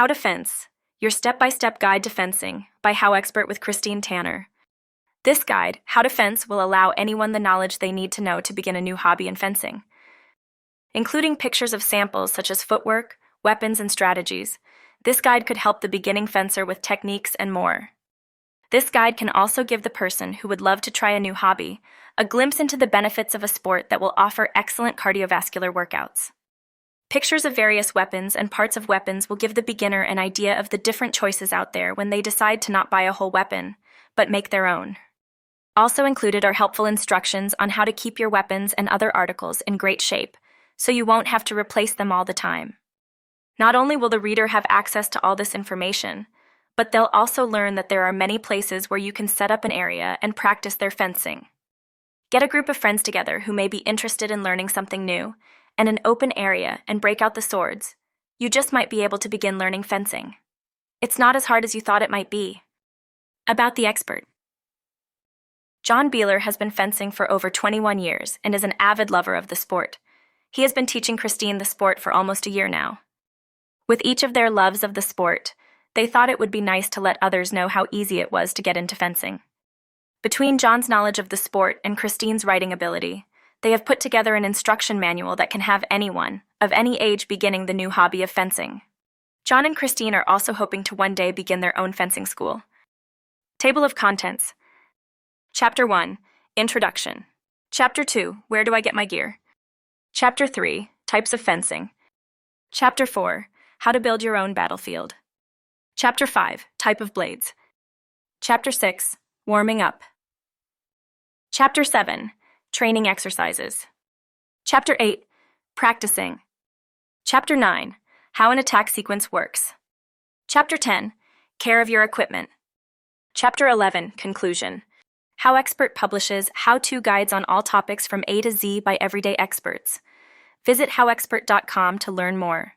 How to Fence, Your Step-by-Step Guide to Fencing by HowExpert with Christine Tanner. This guide, How to Fence, will allow anyone the knowledge they need to know to begin a new hobby in fencing. Including pictures of samples such as footwork, weapons, and strategies, this guide could help the beginning fencer with techniques and more. This guide can also give the person who would love to try a new hobby a glimpse into the benefits of a sport that will offer excellent cardiovascular workouts. Pictures of various weapons and parts of weapons will give the beginner an idea of the different choices out there when they decide to not buy a whole weapon, but make their own. Also included are helpful instructions on how to keep your weapons and other articles in great shape, so you won't have to replace them all the time. Not only will the reader have access to all this information, but they'll also learn that there are many places where you can set up an area and practice their fencing. Get a group of friends together who may be interested in learning something new, and an open area and break out the swords. You just might be able to begin learning fencing. It's not as hard as you thought it might be. About the expert. John Beeler has been fencing for over 21 years and is an avid lover of the sport. He has been teaching Christine the sport for almost a year now. With each of their loves of the sport, they thought it would be nice to let others know how easy it was to get into fencing. Between John's knowledge of the sport and Christine's writing ability, they have put together an instruction manual that can have anyone, of any age, beginning the new hobby of fencing. John and Christine are also hoping to one day begin their own fencing school. Table of Contents. Chapter 1, Introduction. Chapter 2, Where do I get my gear? Chapter 3, Types of Fencing. Chapter 4, How to build your own battlefield. Chapter 5, Type of blades. Chapter 6, Warming up. Chapter 7, Training exercises. Chapter 8, Practicing. Chapter 9, How an attack sequence works. Chapter 10, Care of your equipment. Chapter 11, Conclusion. HowExpert publishes how-to guides on all topics from A to Z by everyday experts. Visit howexpert.com to learn more.